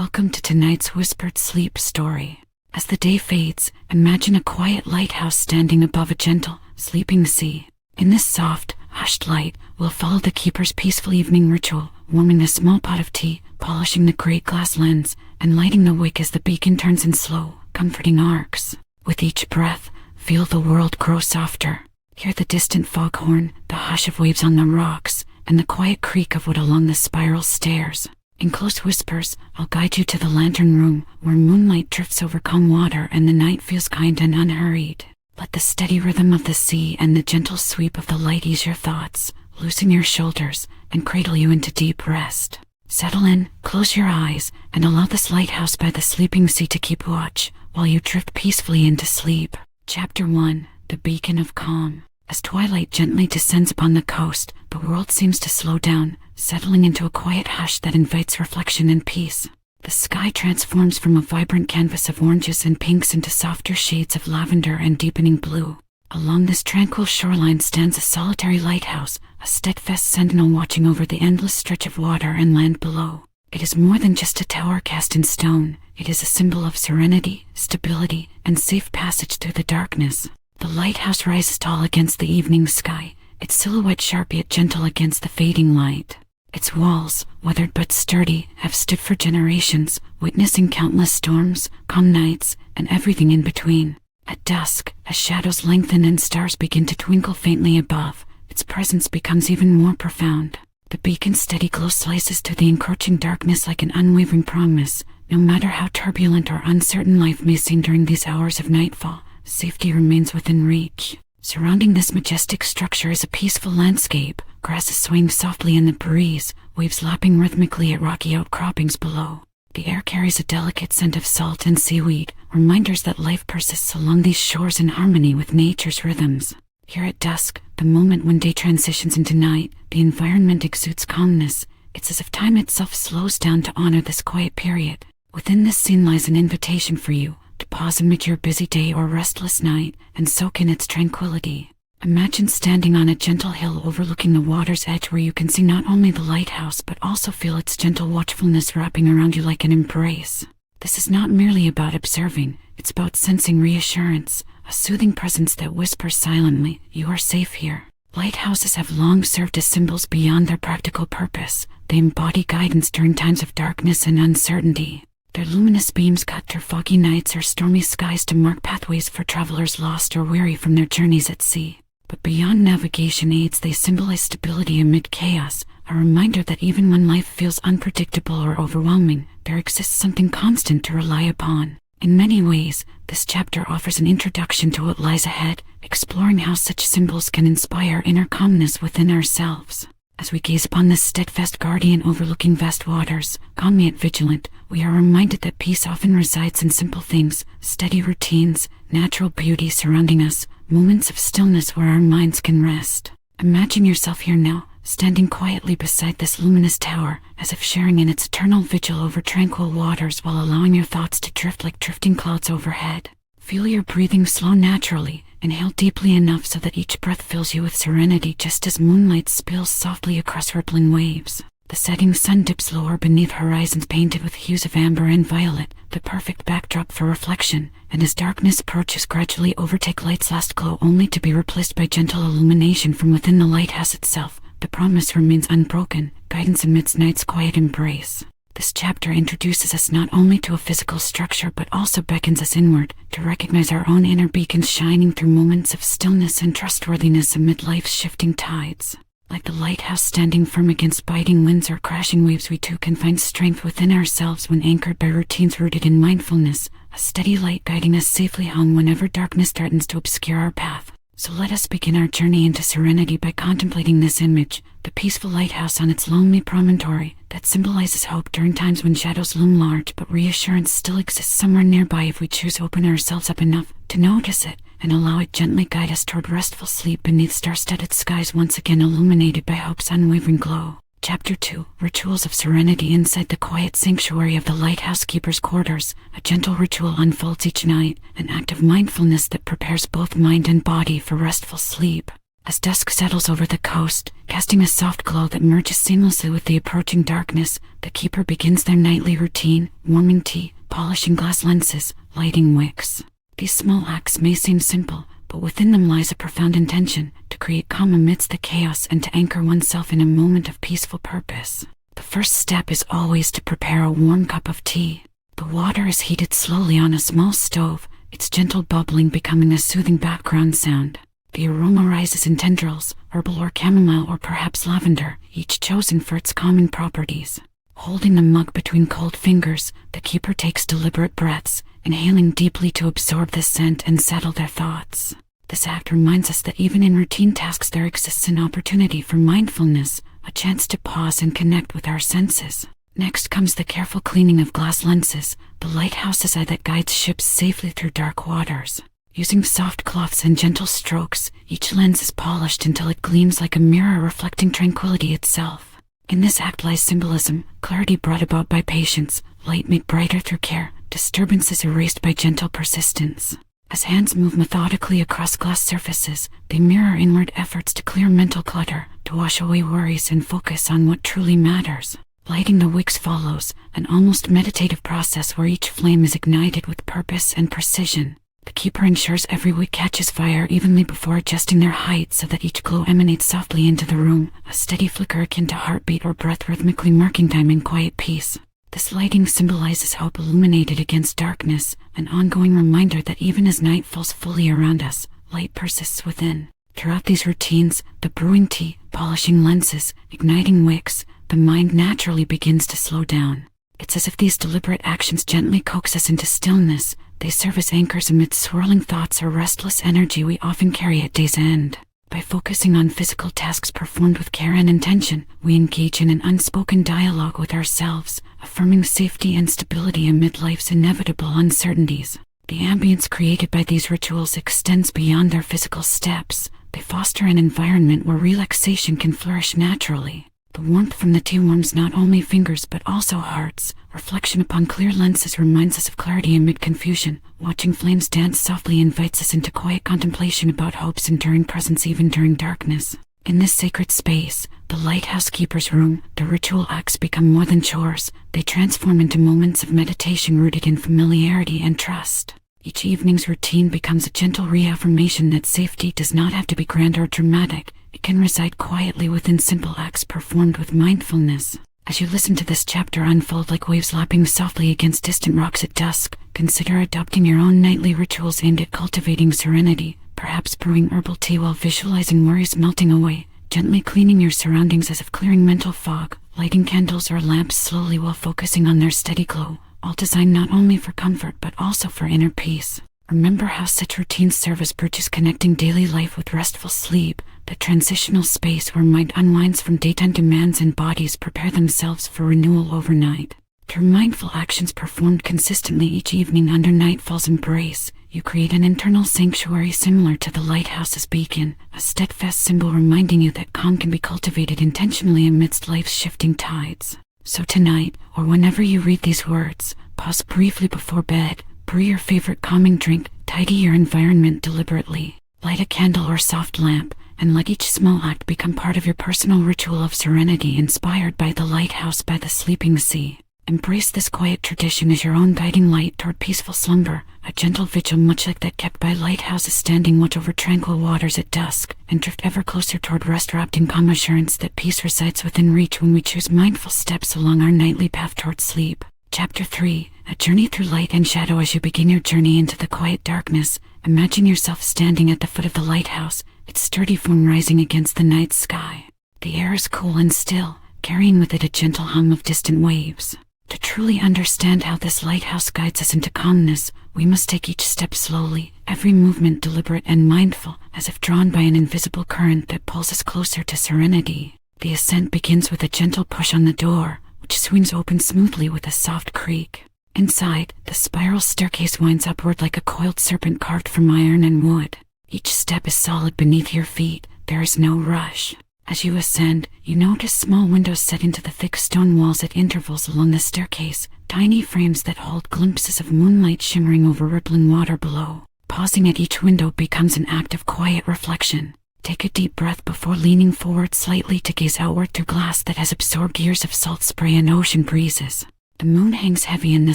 Welcome to tonight's whispered sleep story. As the day fades, imagine a quiet lighthouse standing above a gentle, sleeping sea. In this soft, hushed light, we'll follow the keeper's peaceful evening ritual, warming a small pot of tea, polishing the great glass lens, and lighting the wick as the beacon turns in slow, comforting arcs. With each breath, feel the world grow softer. Hear the distant foghorn, the hush of waves on the rocks, and the quiet creak of wood along the spiral stairs. In close whispers, I'll guide you to the lantern room, where moonlight drifts over calm water and the night feels kind and unhurried. Let the steady rhythm of the sea and the gentle sweep of the light ease your thoughts, loosen your shoulders, and cradle you into deep rest. Settle in, close your eyes, and allow this lighthouse by the sleeping sea to keep watch, while you drift peacefully into sleep. Chapter 1: The Beacon of Calm. As twilight gently descends upon the coast, the world seems to slow down, settling into a quiet hush that invites reflection and peace. The sky transforms from a vibrant canvas of oranges and pinks into softer shades of lavender and deepening blue. Along this tranquil shoreline stands a solitary lighthouse, a steadfast sentinel watching over the endless stretch of water and land below. It is more than just a tower cast in stone. It is a symbol of serenity, stability, and safe passage through the darkness. The lighthouse rises tall against the evening sky, its silhouette sharp yet gentle against the fading light. Its walls, weathered but sturdy, have stood for generations, witnessing countless storms, calm nights, and everything in between. At dusk, as shadows lengthen and stars begin to twinkle faintly above, its presence becomes even more profound. The beacon's steady glow slices through the encroaching darkness like an unwavering promise. No matter how turbulent or uncertain life may seem during these hours of nightfall, safety remains within reach. Surrounding this majestic structure is a peaceful landscape, grasses swaying softly in the breeze, waves lapping rhythmically at rocky outcroppings below. The air carries a delicate scent of salt and seaweed, reminders that life persists along these shores in harmony with nature's rhythms. Here at dusk, the moment when day transitions into night, the environment exudes calmness. It's as if time itself slows down to honor this quiet period. Within this scene lies an invitation for you to pause amid your busy day or restless night and soak in its tranquility. Imagine standing on a gentle hill overlooking the water's edge, where you can see not only the lighthouse but also feel its gentle watchfulness wrapping around you like an embrace. This is not merely about observing, it's about sensing reassurance, a soothing presence that whispers silently, "You are safe here." Lighthouses have long served as symbols beyond their practical purpose. They embody guidance during times of darkness and uncertainty. Their luminous beams cut through foggy nights or stormy skies to mark pathways for travelers lost or weary from their journeys at sea. But beyond navigation aids, they symbolize stability amid chaos, a reminder that even when life feels unpredictable or overwhelming, there exists something constant to rely upon. In many ways, this chapter offers an introduction to what lies ahead, exploring how such symbols can inspire inner calmness within ourselves. As we gaze upon this steadfast guardian overlooking vast waters, calm yet vigilant, we are reminded that peace often resides in simple things, steady routines, natural beauty surrounding us, moments of stillness where our minds can rest. Imagine yourself here now, standing quietly beside this luminous tower, as if sharing in its eternal vigil over tranquil waters while allowing your thoughts to drift like drifting clouds overhead. Feel your breathing slow naturally. Inhale deeply enough so that each breath fills you with serenity, just as moonlight spills softly across rippling waves. The setting sun dips lower beneath horizons painted with hues of amber and violet, the perfect backdrop for reflection, and as darkness approaches, gradually overtake light's last glow, only to be replaced by gentle illumination from within the lighthouse itself. The promise remains unbroken, guidance amidst night's quiet embrace. This chapter introduces us not only to a physical structure but also beckons us inward, to recognize our own inner beacons shining through moments of stillness and trustworthiness amid life's shifting tides. Like the lighthouse standing firm against biting winds or crashing waves, we too can find strength within ourselves when anchored by routines rooted in mindfulness, a steady light guiding us safely home whenever darkness threatens to obscure our path. So let us begin our journey into serenity by contemplating this image, the peaceful lighthouse on its lonely promontory, that symbolizes hope during times when shadows loom large, but reassurance still exists somewhere nearby if we choose to open ourselves up enough to notice it, and allow it gently guide us toward restful sleep beneath star-studded skies once again illuminated by hope's unwavering glow. Chapter 2: Rituals of Serenity. Inside the quiet sanctuary of the lighthouse keeper's quarters, a gentle ritual unfolds each night, an act of mindfulness that prepares both mind and body for restful sleep. As dusk settles over the coast, casting a soft glow that merges seamlessly with the approaching darkness, the keeper begins their nightly routine, warming tea, polishing glass lenses, lighting wicks. These small acts may seem simple, but within them lies a profound intention to create calm amidst the chaos and to anchor oneself in a moment of peaceful purpose. The first step is always to prepare a warm cup of tea. The water is heated slowly on a small stove, its gentle bubbling becoming a soothing background sound. The aroma rises in tendrils, herbal or chamomile or perhaps lavender, each chosen for its calming properties. Holding the mug between cold fingers, the keeper takes deliberate breaths, inhaling deeply to absorb the scent and settle their thoughts. This act reminds us that even in routine tasks there exists an opportunity for mindfulness, a chance to pause and connect with our senses. Next comes the careful cleaning of glass lenses, the lighthouse's eye that guides ships safely through dark waters. Using soft cloths and gentle strokes, each lens is polished until it gleams like a mirror reflecting tranquility itself. In this act lies symbolism, clarity brought about by patience, light made brighter through care, disturbances erased by gentle persistence. As hands move methodically across glass surfaces, they mirror inward efforts to clear mental clutter, to wash away worries and focus on what truly matters. Lighting the wicks follows, an almost meditative process where each flame is ignited with purpose and precision. The keeper ensures every wick catches fire evenly before adjusting their height so that each glow emanates softly into the room, a steady flicker akin to heartbeat or breath rhythmically marking time in quiet peace. This lighting symbolizes hope illuminated against darkness, an ongoing reminder that even as night falls fully around us, light persists within. Throughout these routines, the brewing tea, polishing lenses, igniting wicks, the mind naturally begins to slow down. It's as if these deliberate actions gently coax us into stillness. They serve as anchors amidst swirling thoughts or restless energy we often carry at day's end. By focusing on physical tasks performed with care and intention, we engage in an unspoken dialogue with ourselves, affirming safety and stability amid life's inevitable uncertainties. The ambience created by these rituals extends beyond their physical steps. They foster an environment where relaxation can flourish naturally. The warmth from the tea warms not only fingers but also hearts. Reflection upon clear lenses reminds us of clarity amid confusion. Watching flames dance softly invites us into quiet contemplation about hope's enduring presence even during darkness. In this sacred space, the lighthouse keeper's room, the ritual acts become more than chores. They transform into moments of meditation rooted in familiarity and trust. Each evening's routine becomes a gentle reaffirmation that safety does not have to be grand or dramatic. It can reside quietly within simple acts performed with mindfulness. As you listen to this chapter unfold like waves lapping softly against distant rocks at dusk, consider adopting your own nightly rituals aimed at cultivating serenity, perhaps brewing herbal tea while visualizing worries melting away, gently cleaning your surroundings as if clearing mental fog, lighting candles or lamps slowly while focusing on their steady glow, all designed not only for comfort but also for inner peace. Remember how such routines serve as bridges connecting daily life with restful sleep, the transitional space where mind unwinds from daytime demands and bodies prepare themselves for renewal overnight. Through mindful actions performed consistently each evening under nightfall's embrace, you create an internal sanctuary similar to the lighthouse's beacon, a steadfast symbol reminding you that calm can be cultivated intentionally amidst life's shifting tides. So tonight, or whenever you read these words, pause briefly before bed, brew your favorite calming drink, tidy your environment deliberately, light a candle or soft lamp, and let each small act become part of your personal ritual of serenity inspired by the lighthouse by the sleeping sea. Embrace this quiet tradition as your own guiding light toward peaceful slumber, a gentle vigil much like that kept by lighthouses standing watch over tranquil waters at dusk, and drift ever closer toward rest wrapped in calm assurance that peace resides within reach when we choose mindful steps along our nightly path toward sleep. Chapter 3. A journey through light and shadow. As you begin your journey into the quiet darkness, imagine yourself standing at the foot of the lighthouse, its sturdy form rising against the night sky. The air is cool and still, carrying with it a gentle hum of distant waves. To truly understand how this lighthouse guides us into calmness, we must take each step slowly, every movement deliberate and mindful, as if drawn by an invisible current that pulls us closer to serenity. The ascent begins with a gentle push on the door, which swings open smoothly with a soft creak. Inside, the spiral staircase winds upward like a coiled serpent carved from iron and wood. Each step is solid beneath your feet. There is no rush. As you ascend, you notice small windows set into the thick stone walls at intervals along the staircase, tiny frames that hold glimpses of moonlight shimmering over rippling water below. Pausing at each window becomes an act of quiet reflection. Take a deep breath before leaning forward slightly to gaze outward through glass that has absorbed years of salt spray and ocean breezes. The moon hangs heavy in the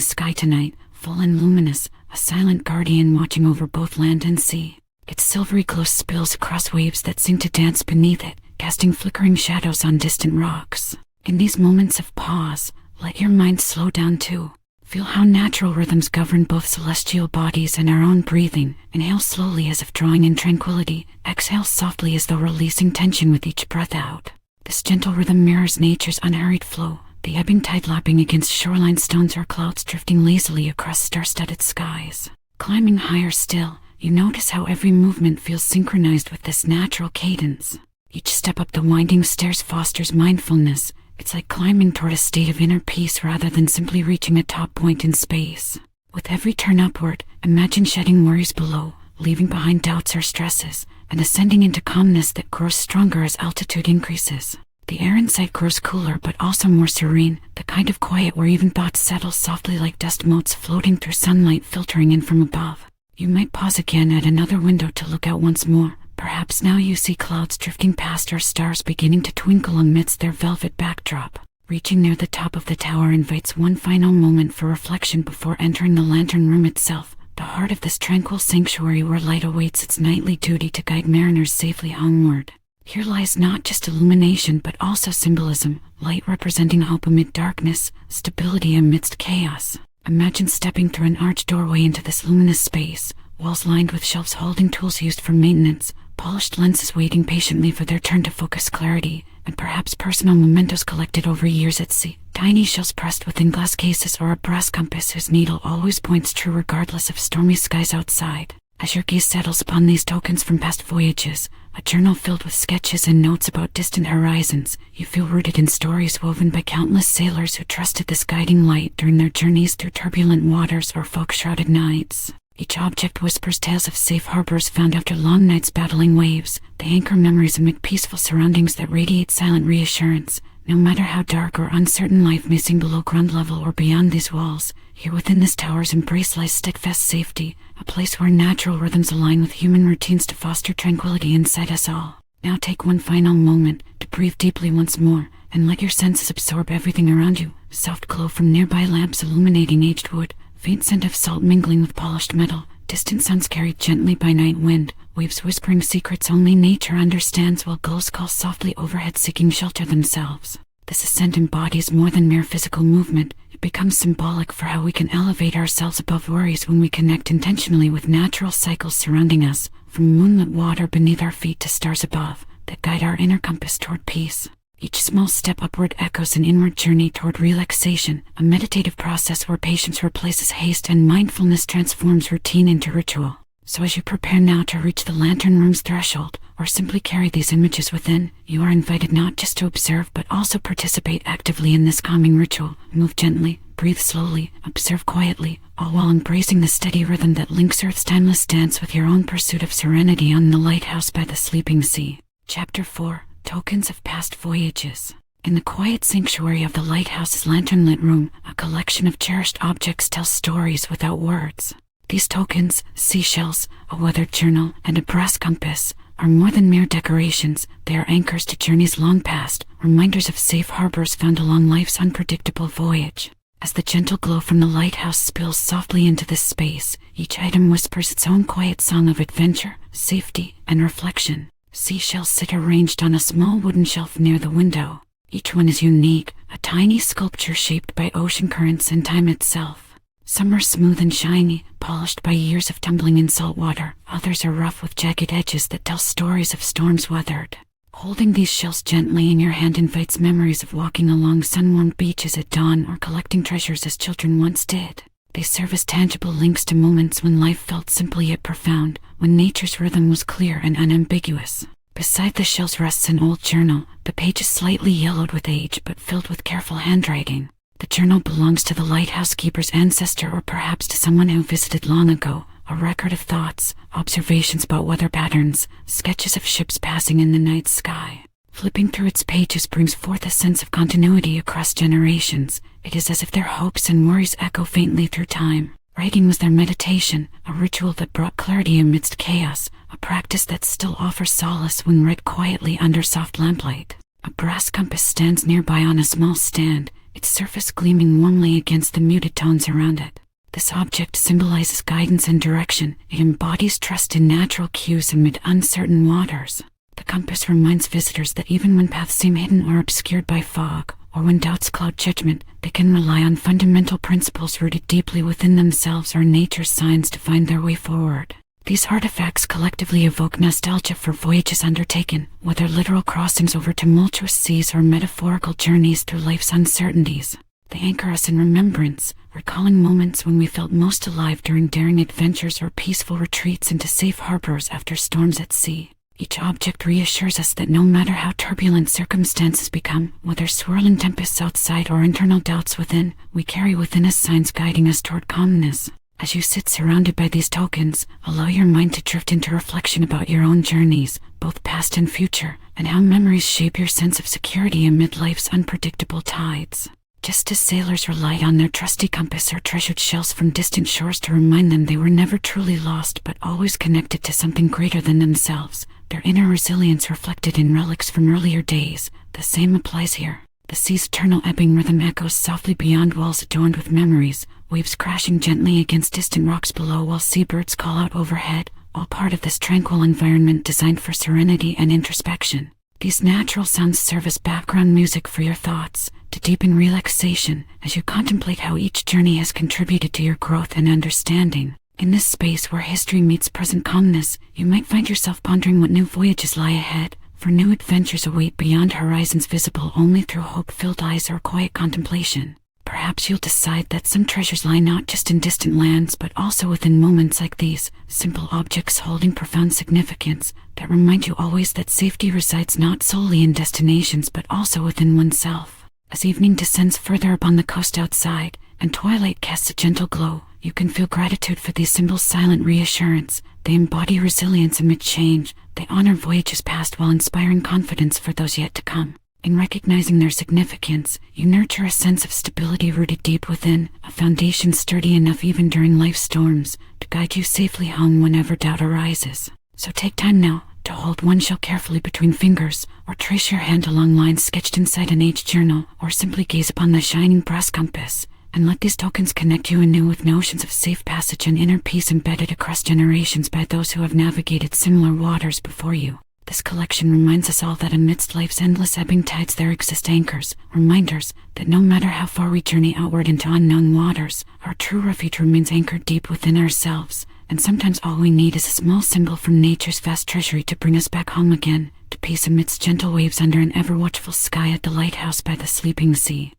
sky tonight, full and luminous, a silent guardian watching over both land and sea. Its silvery glow spills across waves that seem to dance beneath it, casting flickering shadows on distant rocks. In these moments of pause, let your mind slow down too. Feel how natural rhythms govern both celestial bodies and our own breathing. Inhale slowly as if drawing in tranquility. Exhale softly as though releasing tension with each breath out. This gentle rhythm mirrors nature's unhurried flow, the ebbing tide lapping against shoreline stones or clouds drifting lazily across star-studded skies. Climbing higher still, you notice how every movement feels synchronized with this natural cadence. Each step up the winding stairs fosters mindfulness. It's like climbing toward a state of inner peace rather than simply reaching a top point in space. With every turn upward, imagine shedding worries below, leaving behind doubts or stresses, and ascending into calmness that grows stronger as altitude increases. The air inside grows cooler but also more serene, the kind of quiet where even thoughts settle softly like dust motes floating through sunlight filtering in from above. You might pause again at another window to look out once more. Perhaps now you see clouds drifting past or stars beginning to twinkle amidst their velvet backdrop. Reaching near the top of the tower invites one final moment for reflection before entering the lantern room itself, the heart of this tranquil sanctuary where light awaits its nightly duty to guide mariners safely onward. Here lies not just illumination but also symbolism, light representing hope amid darkness, stability amidst chaos. Imagine stepping through an arched doorway into this luminous space, walls lined with shelves holding tools used for maintenance, polished lenses waiting patiently for their turn to focus clarity, and perhaps personal mementos collected over years at sea. Tiny shells pressed within glass cases or a brass compass whose needle always points true regardless of stormy skies outside. As your gaze settles upon these tokens from past voyages, a journal filled with sketches and notes about distant horizons, you feel rooted in stories woven by countless sailors who trusted this guiding light during their journeys through turbulent waters or fog-shrouded nights. Each object whispers tales of safe harbors found after long nights battling waves. They anchor memories amid peaceful surroundings that radiate silent reassurance. No matter how dark or uncertain life may seem below ground level or beyond these walls, here within this tower's embrace lies steadfast safety, a place where natural rhythms align with human routines to foster tranquility inside us all. Now take one final moment to breathe deeply once more, and let your senses absorb everything around you. Soft glow from nearby lamps illuminating aged wood, faint scent of salt mingling with polished metal, distant sounds carried gently by night wind, waves whispering secrets only nature understands while gulls call softly overhead seeking shelter themselves. This ascent embodies more than mere physical movement. It becomes symbolic for how we can elevate ourselves above worries when we connect intentionally with natural cycles surrounding us, from moonlit water beneath our feet to stars above, that guide our inner compass toward peace. Each small step upward echoes an inward journey toward relaxation, a meditative process where patience replaces haste and mindfulness transforms routine into ritual. So as you prepare now to reach the lantern room's threshold, or simply carry these images within, you are invited not just to observe but also participate actively in this calming ritual. Move gently, breathe slowly, observe quietly, all while embracing the steady rhythm that links Earth's timeless dance with your own pursuit of serenity on the lighthouse by the sleeping sea. Chapter 4. Tokens of Past Voyages. In the quiet sanctuary of the lighthouse's lantern-lit room, a collection of cherished objects tells stories without words. These tokens, seashells, a weathered journal, and a brass compass, are more than mere decorations. They are anchors to journeys long past, reminders of safe harbors found along life's unpredictable voyage. As the gentle glow from the lighthouse spills softly into this space, each item whispers its own quiet song of adventure, safety, and reflection. Seashells sit arranged on a small wooden shelf near the window. Each one is unique, a tiny sculpture shaped by ocean currents and time itself. Some are smooth and shiny, polished by years of tumbling in salt water. Others are rough with jagged edges that tell stories of storms weathered. Holding these shells gently in your hand invites memories of walking along sun-warmed beaches at dawn or collecting treasures as children once did. They serve as tangible links to moments when life felt simple yet profound, when nature's rhythm was clear and unambiguous. Beside the shells rests an old journal, the pages slightly yellowed with age but filled with careful handwriting. The journal belongs to the lighthouse keeper's ancestor or perhaps to someone who visited long ago, a record of thoughts, observations about weather patterns, sketches of ships passing in the night sky. Flipping through its pages brings forth a sense of continuity across generations. It is as if their hopes and worries echo faintly through time. Writing was their meditation, a ritual that brought clarity amidst chaos, a practice that still offers solace when read quietly under soft lamplight. A brass compass stands nearby on a small stand, its surface gleaming warmly against the muted tones around it. This object symbolizes guidance and direction. It embodies trust in natural cues amid uncertain waters. The compass reminds visitors that even when paths seem hidden or obscured by fog, or when doubts cloud judgment, they can rely on fundamental principles rooted deeply within themselves or nature's signs to find their way forward. These artifacts collectively evoke nostalgia for voyages undertaken, whether literal crossings over tumultuous seas or metaphorical journeys through life's uncertainties. They anchor us in remembrance, recalling moments when we felt most alive during daring adventures or peaceful retreats into safe harbors after storms at sea. Each object reassures us that no matter how turbulent circumstances become, whether swirling tempests outside or internal doubts within, we carry within us signs guiding us toward calmness. As you sit surrounded by these tokens, allow your mind to drift into reflection about your own journeys, both past and future, and how memories shape your sense of security amid life's unpredictable tides. Just as sailors relied on their trusty compass or treasured shells from distant shores to remind them they were never truly lost but always connected to something greater than themselves, their inner resilience reflected in relics from earlier days, the same applies here. The sea's eternal ebbing rhythm echoes softly beyond walls adorned with memories, waves crashing gently against distant rocks below while seabirds call out overhead, all part of this tranquil environment designed for serenity and introspection. These natural sounds serve as background music for your thoughts, to deepen relaxation as you contemplate how each journey has contributed to your growth and understanding. In this space where history meets present calmness, you might find yourself pondering what new voyages lie ahead, for new adventures await beyond horizons visible only through hope-filled eyes or quiet contemplation. Perhaps you'll decide that some treasures lie not just in distant lands but also within moments like these, simple objects holding profound significance that remind you always that safety resides not solely in destinations but also within oneself. As evening descends further upon the coast outside, and twilight casts a gentle glow, you can feel gratitude for these symbols' silent reassurance. They embody resilience amid change. They honor voyages past while inspiring confidence for those yet to come. In recognizing their significance, you nurture a sense of stability rooted deep within, a foundation sturdy enough even during life's storms, to guide you safely home whenever doubt arises. So take time now to hold one shell carefully between fingers, or trace your hand along lines sketched inside an aged journal, or simply gaze upon the shining brass compass, and let these tokens connect you anew with notions of safe passage and inner peace embedded across generations by those who have navigated similar waters before you. This collection reminds us all that amidst life's endless ebbing tides there exist anchors, reminders that no matter how far we journey outward into unknown waters, our true refuge remains anchored deep within ourselves, and sometimes all we need is a small symbol from nature's vast treasury to bring us back home again, to peace amidst gentle waves under an ever-watchful sky at the lighthouse by the sleeping sea.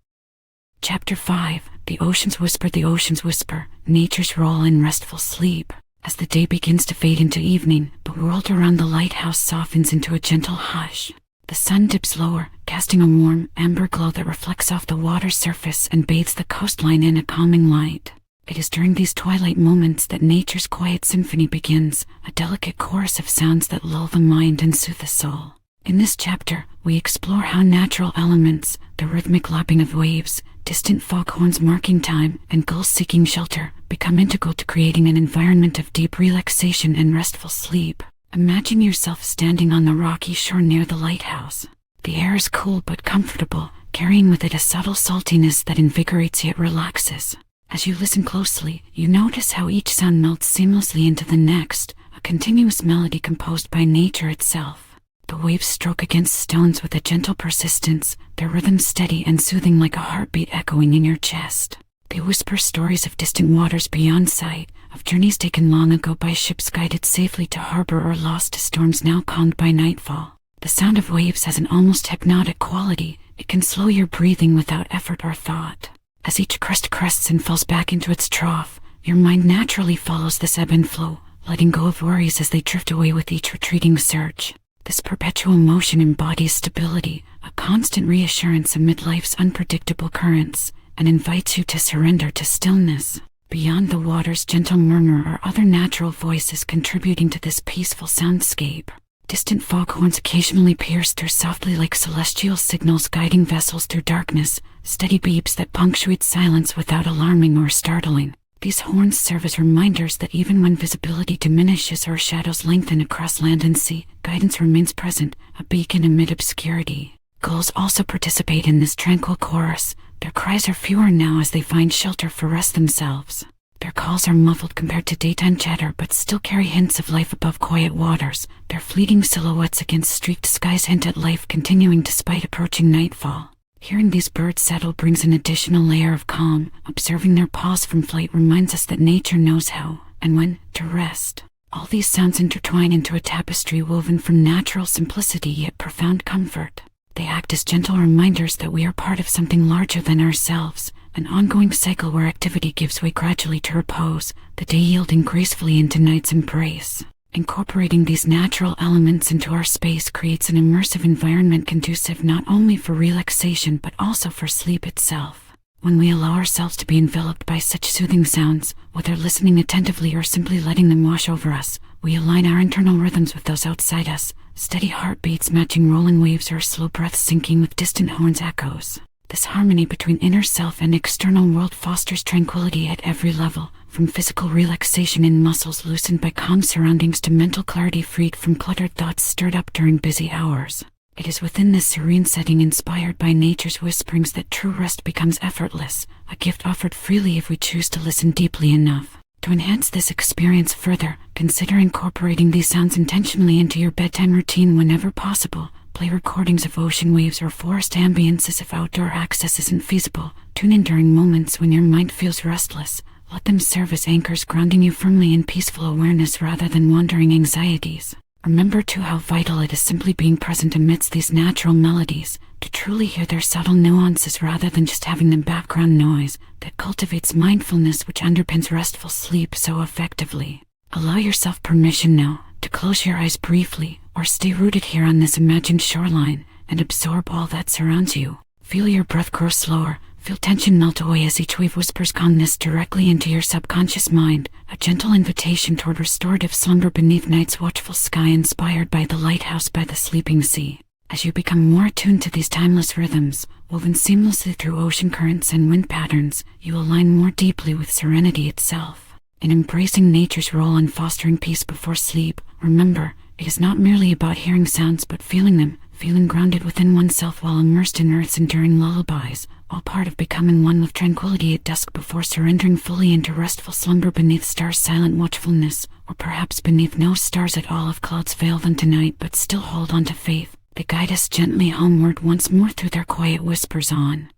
Chapter 5. The Oceans Whisper. The oceans whisper, nature's role in restful sleep. As the day begins to fade into evening, the world around the lighthouse softens into a gentle hush. The sun dips lower, casting a warm, amber glow that reflects off the water's surface and bathes the coastline in a calming light. It is during these twilight moments that nature's quiet symphony begins, a delicate chorus of sounds that lull the mind and soothe the soul. In this chapter, we explore how natural elements, the rhythmic lapping of waves, distant foghorns marking time, and gulls seeking shelter, become integral to creating an environment of deep relaxation and restful sleep. Imagine yourself standing on the rocky shore near the lighthouse. The air is cool but comfortable, carrying with it a subtle saltiness that invigorates yet relaxes. As you listen closely, you notice how each sound melts seamlessly into the next, a continuous melody composed by nature itself. The waves stroke against stones with a gentle persistence, their rhythm steady and soothing like a heartbeat echoing in your chest. They whisper stories of distant waters beyond sight, of journeys taken long ago by ships guided safely to harbor or lost to storms now calmed by nightfall. The sound of waves has an almost hypnotic quality. It can slow your breathing without effort or thought. As each crest crests and falls back into its trough, your mind naturally follows this ebb and flow, letting go of worries as they drift away with each retreating surge. This perpetual motion embodies stability, a constant reassurance amid life's unpredictable currents, and invites you to surrender to stillness. Beyond the water's gentle murmur are other natural voices contributing to this peaceful soundscape. Distant foghorns occasionally pierce through softly like celestial signals guiding vessels through darkness, steady beeps that punctuate silence without alarming or startling. These horns serve as reminders that even when visibility diminishes or shadows lengthen across land and sea, guidance remains present, a beacon amid obscurity. Gulls also participate in this tranquil chorus. Their cries are fewer now as they find shelter for rest themselves. Their calls are muffled compared to daytime chatter but still carry hints of life above quiet waters. Their fleeting silhouettes against streaked skies hint at life continuing despite approaching nightfall. Hearing these birds settle brings an additional layer of calm. Observing their pause from flight reminds us that nature knows how, and when, to rest. All these sounds intertwine into a tapestry woven from natural simplicity yet profound comfort. They act as gentle reminders that we are part of something larger than ourselves, an ongoing cycle where activity gives way gradually to repose, the day yielding gracefully into night's embrace. Incorporating these natural elements into our space creates an immersive environment conducive not only for relaxation but also for sleep itself. When we allow ourselves to be enveloped by such soothing sounds, whether listening attentively or simply letting them wash over us, we align our internal rhythms with those outside us, steady heartbeats matching rolling waves or slow breaths syncing with distant horns' echoes. This harmony between inner self and external world fosters tranquility at every level, from physical relaxation in muscles loosened by calm surroundings to mental clarity freed from cluttered thoughts stirred up during busy hours. It is within this serene setting inspired by nature's whisperings that true rest becomes effortless, a gift offered freely if we choose to listen deeply enough. To enhance this experience further, consider incorporating these sounds intentionally into your bedtime routine whenever possible. Play recordings of ocean waves or forest ambiences if outdoor access isn't feasible. Tune in during moments when your mind feels restless. Let them serve as anchors grounding you firmly in peaceful awareness rather than wandering anxieties. Remember too how vital it is simply being present amidst these natural melodies, to truly hear their subtle nuances rather than just having them background noise that cultivates mindfulness which underpins restful sleep so effectively. Allow yourself permission now to close your eyes briefly or stay rooted here on this imagined shoreline and absorb all that surrounds you. Feel your breath grow slower. Feel tension melt away as each wave whispers calmness directly into your subconscious mind, a gentle invitation toward restorative slumber beneath night's watchful sky inspired by the lighthouse by the sleeping sea. As you become more attuned to these timeless rhythms, woven seamlessly through ocean currents and wind patterns, you align more deeply with serenity itself. In embracing nature's role in fostering peace before sleep, remember, it is not merely about hearing sounds but feeling them, feeling grounded within oneself while immersed in earth's enduring lullabies, all part of becoming one with tranquility at dusk before surrendering fully into restful slumber beneath stars' silent watchfulness, or perhaps beneath no stars at all if clouds veil them tonight but still hold on to faith. They guide us gently homeward once more through their quiet whispers on.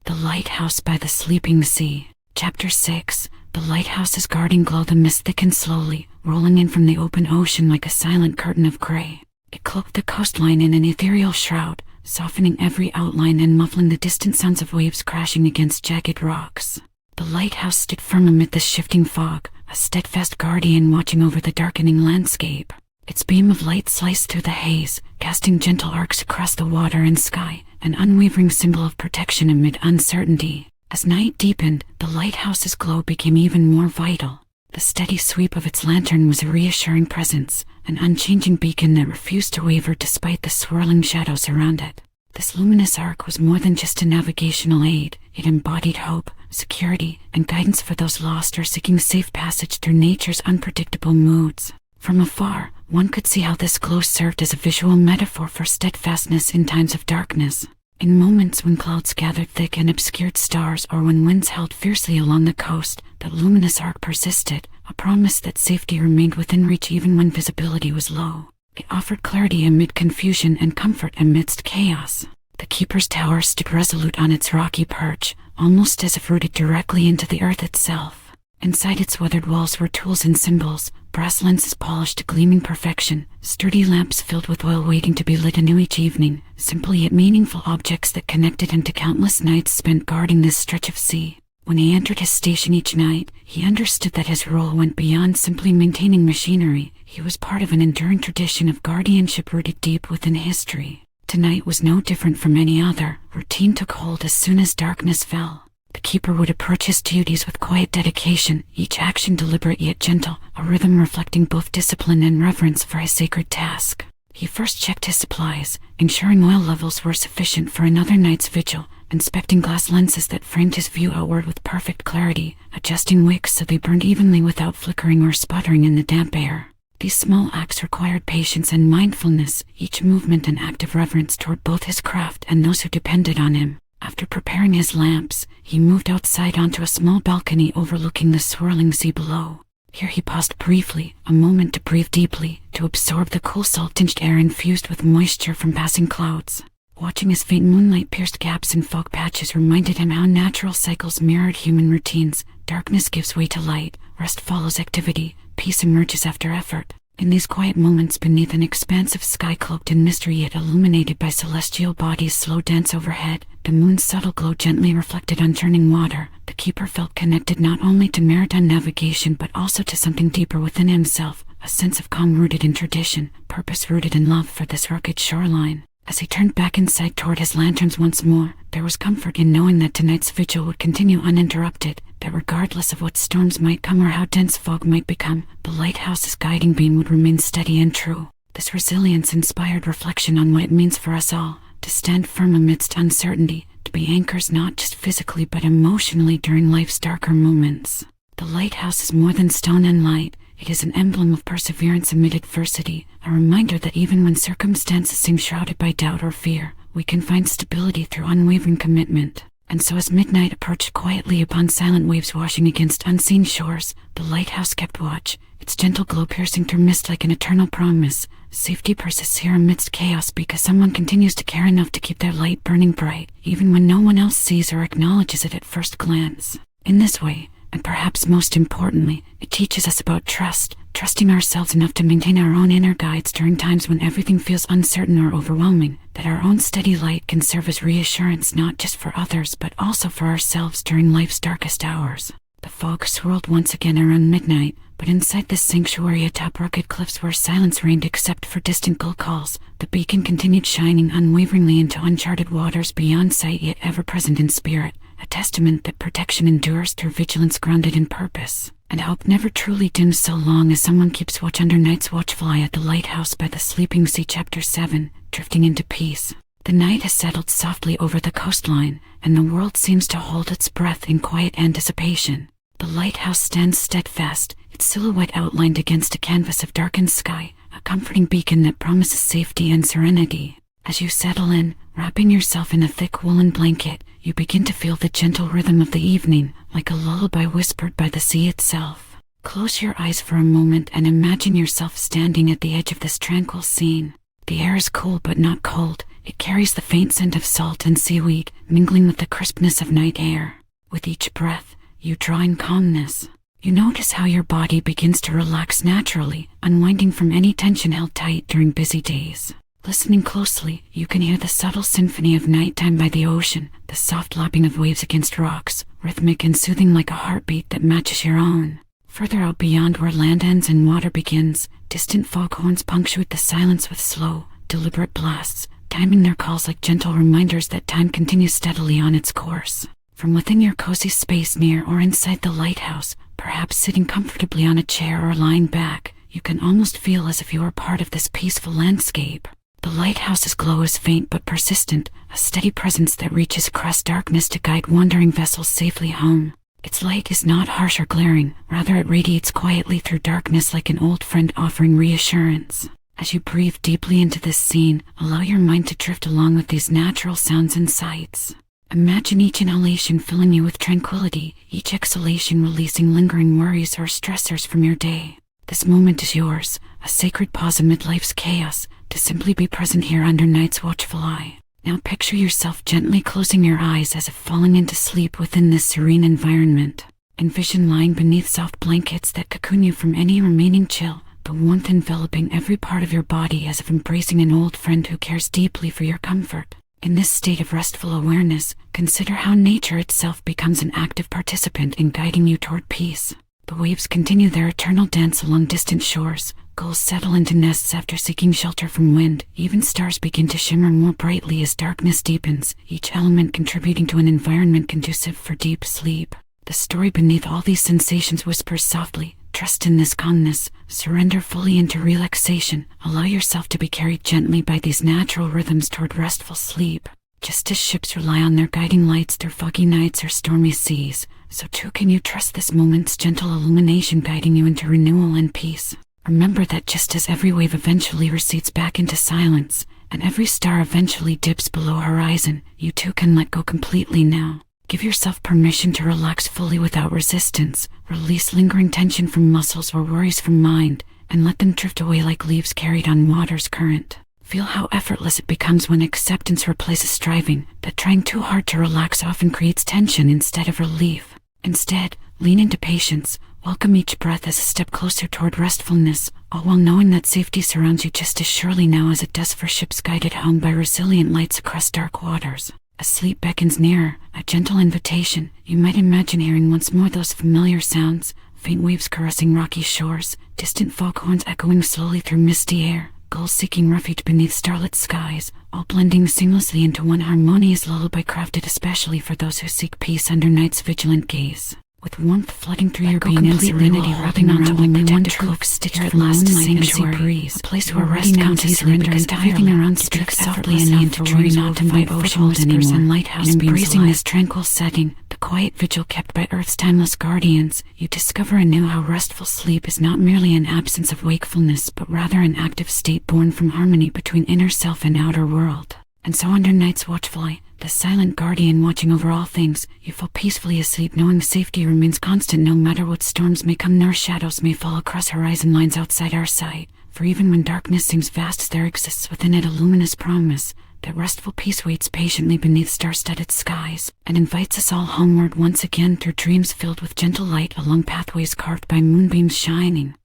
The Lighthouse by the Sleeping Sea. Chapter 6. The lighthouse's guarding glow the mist thickens slowly, rolling in from the open ocean like a silent curtain of gray. It cloaked the coastline in an ethereal shroud, softening every outline and muffling the distant sounds of waves crashing against jagged rocks. The lighthouse stood firm amid the shifting fog, a steadfast guardian watching over the darkening landscape. Its beam of light sliced through the haze, casting gentle arcs across the water and sky, an unwavering symbol of protection amid uncertainty. As night deepened, the lighthouse's glow became even more vital. The steady sweep of its lantern was a reassuring presence, an unchanging beacon that refused to waver despite the swirling shadows around it. This luminous arc was more than just a navigational aid. It embodied hope, security, and guidance for those lost or seeking safe passage through nature's unpredictable moods. From afar, one could see how this glow served as a visual metaphor for steadfastness in times of darkness. In moments when clouds gathered thick and obscured stars or when winds howled fiercely along the coast, that luminous arc persisted, a promise that safety remained within reach even when visibility was low. It offered clarity amid confusion and comfort amidst chaos. The keeper's tower stood resolute on its rocky perch, almost as if rooted directly into the earth itself. Inside its weathered walls were tools and symbols, brass lenses polished to gleaming perfection, sturdy lamps filled with oil waiting to be lit anew each evening, simple yet meaningful objects that connected him to countless nights spent guarding this stretch of sea. When he entered his station each night, he understood that his role went beyond simply maintaining machinery. He was part of an enduring tradition of guardianship rooted deep within history. Tonight was no different from any other. Routine took hold as soon as darkness fell. The keeper would approach his duties with quiet dedication, each action deliberate yet gentle, a rhythm reflecting both discipline and reverence for his sacred task. He first checked his supplies, ensuring oil levels were sufficient for another night's vigil, inspecting glass lenses that framed his view outward with perfect clarity, adjusting wicks so they burned evenly without flickering or sputtering in the damp air. These small acts required patience and mindfulness, each movement an act of reverence toward both his craft and those who depended on him. After preparing his lamps, he moved outside onto a small balcony overlooking the swirling sea below. Here he paused briefly, a moment to breathe deeply, to absorb the cool salt-tinged air infused with moisture from passing clouds. Watching his faint moonlight-pierced gaps and fog patches reminded him how natural cycles mirrored human routines. Darkness gives way to light, rest follows activity, peace emerges after effort. In these quiet moments beneath an expansive sky cloaked in mystery yet illuminated by celestial bodies' slow dance overhead, the moon's subtle glow gently reflected on churning water, the keeper felt connected not only to maritime navigation but also to something deeper within himself, a sense of calm rooted in tradition, purpose rooted in love for this rugged shoreline. As he turned back inside toward his lanterns once more, there was comfort in knowing that tonight's vigil would continue uninterrupted, that regardless of what storms might come or how dense fog might become, the lighthouse's guiding beam would remain steady and true. This resilience inspired reflection on what it means for us all, to stand firm amidst uncertainty, to be anchors not just physically but emotionally during life's darker moments. The lighthouse is more than stone and light. It is an emblem of perseverance amid adversity, a reminder that even when circumstances seem shrouded by doubt or fear, we can find stability through unwavering commitment. And so as midnight approached quietly upon silent waves washing against unseen shores, the lighthouse kept watch, its gentle glow piercing through mist like an eternal promise. Safety persists here amidst chaos because someone continues to care enough to keep their light burning bright, even when no one else sees or acknowledges it at first glance. In this way, and perhaps most importantly, it teaches us about trust, trusting ourselves enough to maintain our own inner guides during times when everything feels uncertain or overwhelming, that our own steady light can serve as reassurance not just for others but also for ourselves during life's darkest hours. The fog swirled once again around midnight, but inside this sanctuary atop rugged cliffs where silence reigned except for distant gull calls, the beacon continued shining unwaveringly into uncharted waters beyond sight yet ever present in spirit, a testament that protection endures through vigilance grounded in purpose, and hope never truly dims so long as someone keeps watch under night's watchful eye at the lighthouse by the sleeping sea. Chapter 7, Drifting into Peace. The night has settled softly over the coastline, and the world seems to hold its breath in quiet anticipation. The lighthouse stands steadfast, its silhouette outlined against a canvas of darkened sky, a comforting beacon that promises safety and serenity. As you settle in, wrapping yourself in a thick woolen blanket, you begin to feel the gentle rhythm of the evening, like a lullaby whispered by the sea itself. Close your eyes for a moment and imagine yourself standing at the edge of this tranquil scene. The air is cool but not cold. It carries the faint scent of salt and seaweed, mingling with the crispness of night air. With each breath, you draw in calmness. You notice how your body begins to relax naturally, unwinding from any tension held tight during busy days. Listening closely, you can hear the subtle symphony of nighttime by the ocean, the soft lapping of waves against rocks, rhythmic and soothing like a heartbeat that matches your own. Further out beyond where land ends and water begins, distant foghorns punctuate the silence with slow, deliberate blasts, timing their calls like gentle reminders that time continues steadily on its course. From within your cozy space near or inside the lighthouse, perhaps sitting comfortably on a chair or lying back, you can almost feel as if you are part of this peaceful landscape. The lighthouse's glow is faint but persistent, a steady presence that reaches across darkness to guide wandering vessels safely home. Its light is not harsh or glaring, rather it radiates quietly through darkness like an old friend offering reassurance. As you breathe deeply into this scene, allow your mind to drift along with these natural sounds and sights. Imagine each inhalation filling you with tranquility, each exhalation releasing lingering worries or stressors from your day. This moment is yours, a sacred pause amid life's chaos, to simply be present here under night's watchful eye. Now picture yourself gently closing your eyes as if falling into sleep within this serene environment. Envision lying beneath soft blankets that cocoon you from any remaining chill, the warmth enveloping every part of your body as if embracing an old friend who cares deeply for your comfort. In this state of restful awareness, consider how nature itself becomes an active participant in guiding you toward peace. The waves continue their eternal dance along distant shores, gulls settle into nests after seeking shelter from wind, even stars begin to shimmer more brightly as darkness deepens, each element contributing to an environment conducive for deep sleep. The story beneath all these sensations whispers softly, trust in this calmness, surrender fully into relaxation, allow yourself to be carried gently by these natural rhythms toward restful sleep. Just as ships rely on their guiding lights through foggy nights or stormy seas, so too can you trust this moment's gentle illumination guiding you into renewal and peace. Remember that just as every wave eventually recedes back into silence, and every star eventually dips below horizon, you too can let go completely now. Give yourself permission to relax fully without resistance, release lingering tension from muscles or worries from mind, and let them drift away like leaves carried on water's current. Feel how effortless it becomes when acceptance replaces striving, that trying too hard to relax often creates tension instead of relief. Instead, lean into patience, welcome each breath as a step closer toward restfulness, all while knowing that safety surrounds you just as surely now as it does for ships guided home by resilient lights across dark waters. As sleep beckons nearer, a gentle invitation, you might imagine hearing once more those familiar sounds, faint waves caressing rocky shores, distant foghorns echoing slowly through misty air, gulls seeking refuge beneath starlit skies, all blending seamlessly into one harmonious lullaby crafted especially for those who seek peace under night's vigilant gaze. With warmth flooding through your being and serenity wrapping onto only one cloak stitched with last sanctuary breeze, a place where rest counts easily because everything around drifts softly enough to worry not to fight foothold anymore. And Lighthouse embracing this tranquil setting, the quiet vigil kept by Earth's timeless guardians, you discover anew how restful sleep is not merely an absence of wakefulness but rather an active state born from harmony between inner self and outer world. And so under night's watchful eye, the silent guardian watching over all things, you fall peacefully asleep knowing safety remains constant no matter what storms may come nor shadows may fall across horizon lines outside our sight. For even when darkness seems vast, there exists within it a luminous promise that restful peace waits patiently beneath star-studded skies, and invites us all homeward once again through dreams filled with gentle light along pathways carved by moonbeams shining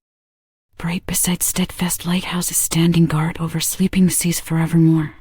bright beside steadfast lighthouses standing guard over sleeping seas forevermore.